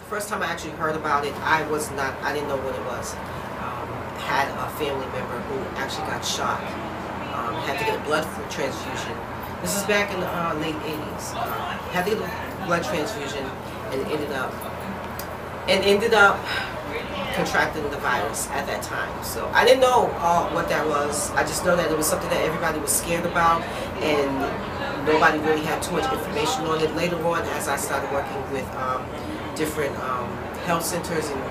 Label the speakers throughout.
Speaker 1: First time I actually heard about it, I didn't know what it was. Had a family member who actually got shot, had to get a blood transfusion. This is back in the late 80s. Had to get a blood transfusion and ended up contracting the virus at that time. So I didn't know what that was. I just know that it was something that everybody was scared about, and nobody really had too much information on it. Later on, as I started working with different health centers and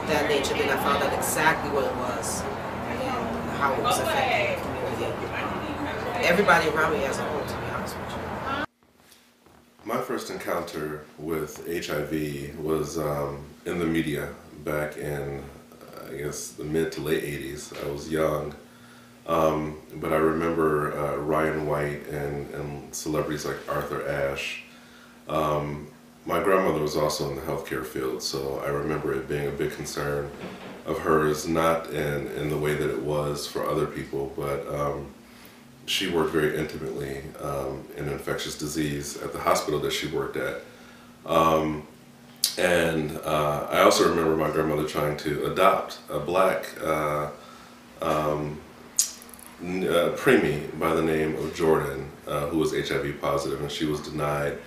Speaker 1: that nature, then I found out exactly what it was and how it was affecting the community. Everybody around me as a whole, to be honest with you.
Speaker 2: My first encounter with HIV was in the media back in, I guess, the mid to late 80s. I was young, but I remember Ryan White and celebrities like Arthur Ashe. My grandmother was also in the healthcare field, so I remember it being a big concern of hers, not in the way that it was for other people, but she worked very intimately in infectious disease at the hospital that she worked at. And I also remember my grandmother trying to adopt a black preemie by the name of Jordan, who was HIV positive, and she was denied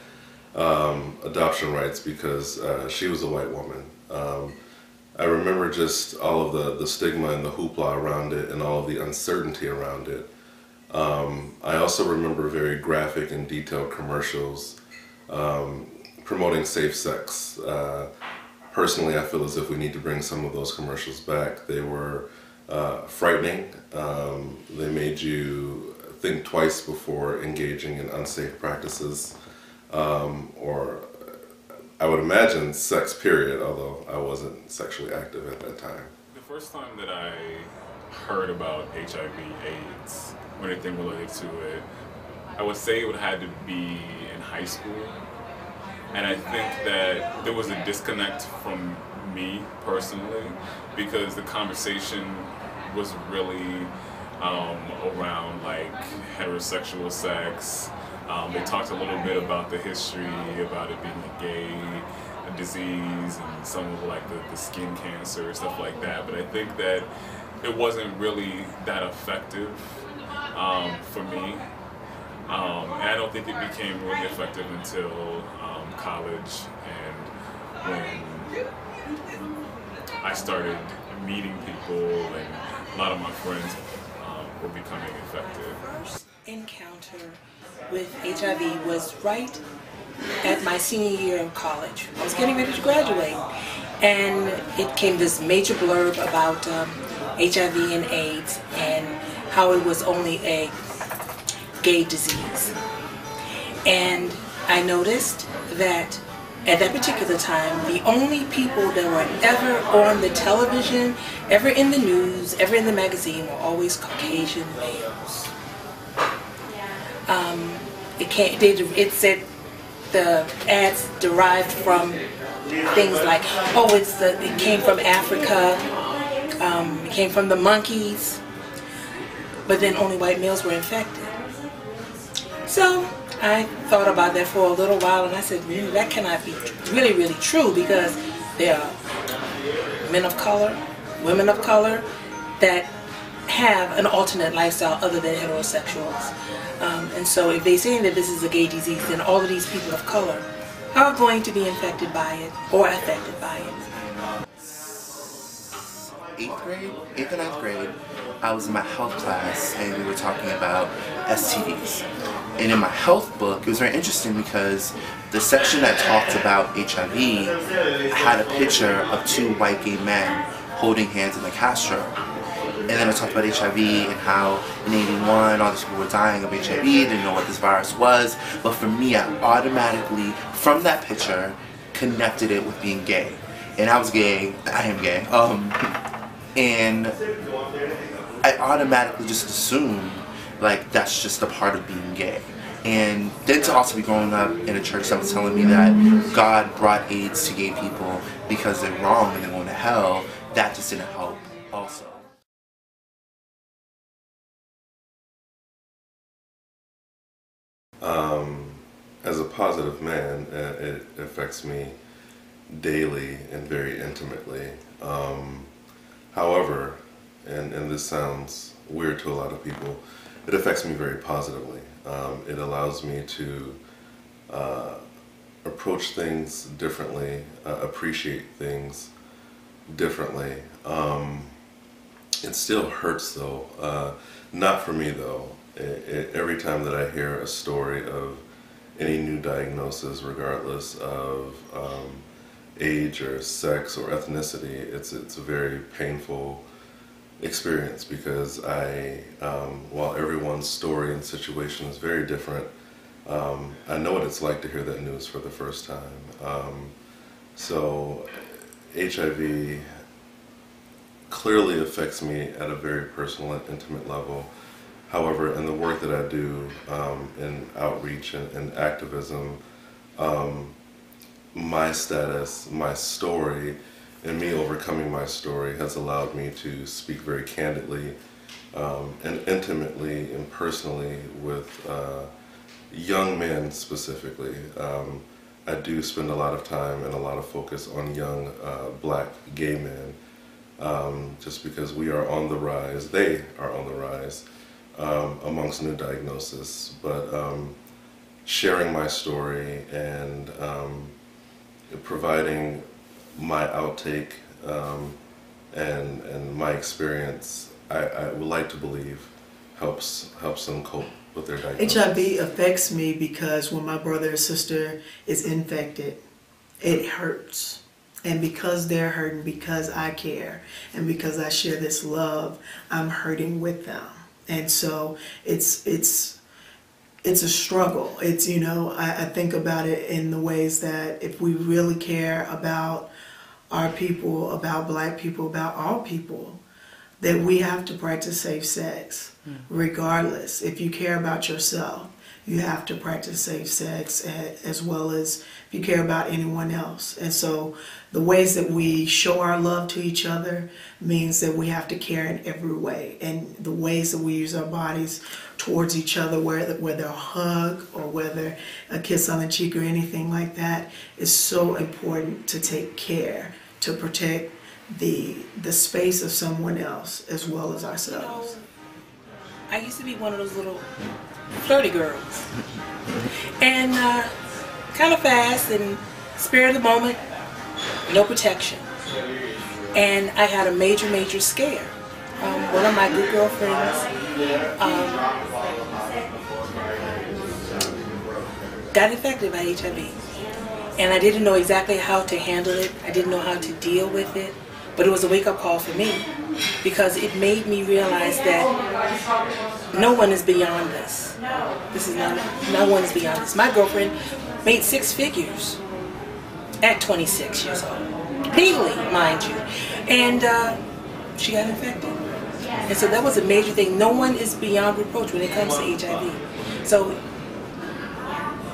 Speaker 2: adoption rights because she was a white woman. I remember just all of the stigma and the hoopla around it and all of the uncertainty around it. I also remember very graphic and detailed commercials promoting safe sex. Personally, I feel as if we need to bring some of those commercials back. They were frightening. They made you think twice before engaging in unsafe practices, or I would imagine sex, period, although I wasn't sexually active at that time.
Speaker 3: The first time that I heard about HIV/AIDS, or anything related to it, I would say it would have had to be in high school. And I think that there was a disconnect from me personally, because the conversation was really around like heterosexual sex. They talked a little bit about the history, about it being a gay disease and some of like the skin cancer, stuff like that. But I think that it wasn't really that effective for me. And I don't think it became really effective until college, and when I started meeting people and a lot of my friends were becoming infected.
Speaker 4: First encounter with HIV was right at my senior year in college. I was getting ready to graduate, and it came this major blurb about HIV and AIDS and how it was only a gay disease. And I noticed that at that particular time, the only people that were ever on the television, ever in the news, ever in the magazine were always Caucasian males. It said the ads derived from things like, oh, it came from Africa, it came from the monkeys, but then only white males were infected. So I thought about that for a little while, and I said, that cannot be really, really true, because there are men of color, women of color that have an alternate lifestyle other than heterosexuals. And so if they're saying that this is a gay disease, then all of these people of color are going to be infected by it or affected by it.
Speaker 5: 8th and 9th grade, I was in my health class and we were talking about STDs. And in my health book, it was very interesting because the section that talked about HIV had a picture of 2 white gay men holding hands in the Castro. And then I talked about HIV and how in '81 all these people were dying of HIV, didn't know what this virus was. But for me, I automatically, from that picture, connected it with being gay. And I was gay, I am gay. And I automatically just assumed like that's just a part of being gay. And then to also be growing up in a church that was telling me that God brought AIDS to gay people because they're wrong and they're going to hell, that just didn't help also.
Speaker 2: As a positive man, it affects me daily and very intimately. However, and this sounds weird to a lot of people, it affects me very positively. It allows me to approach things differently, appreciate things differently. It still hurts though, not for me though. Every time that I hear a story of any new diagnosis, regardless of age or sex or ethnicity, it's a very painful experience because while everyone's story and situation is very different, I know what it's like to hear that news for the first time. So HIV clearly affects me at a very personal and intimate level. However, in the work that I do in outreach and activism, my status, my story, and me overcoming my story has allowed me to speak very candidly and intimately and personally with young men specifically. I do spend a lot of time and a lot of focus on young black gay men, just because we are on the rise, they are on the rise amongst new diagnosis. But sharing my story and providing my outtake and my experience, I would like to believe helps them cope with their diagnosis.
Speaker 6: HIV affects me because when my brother or sister is infected, it hurts. And because they're hurting, because I care, and because I share this love, I'm hurting with them. And so it's a struggle. It's, you know, I think about it in the ways that if we really care about our people, about black people, about all people, that we have to practice safe sex, regardless. If you care about yourself, you have to practice safe sex as well as if you care about anyone else. And so the ways that we show our love to each other means that we have to care in every way. And the ways that we use our bodies towards each other, whether a hug or whether a kiss on the cheek or anything like that, is so important to take care, to protect the space of someone else as well as ourselves.
Speaker 4: I used to be one of those little flirty girls, and kind of fast and spare of the moment, no protection. And I had a major scare. One of my good girlfriends got infected by HIV, and I didn't know exactly how to handle it. I didn't know how to deal with it. But it was a wake-up call for me because it made me realize that no one is beyond this. No one is beyond this. My girlfriend made 6 figures at 26 years old, legally, mind you, and she got infected. And so that was a major thing. No one is beyond reproach when it comes to HIV. So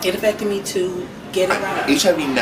Speaker 4: it affected me to get it right.
Speaker 5: HIV never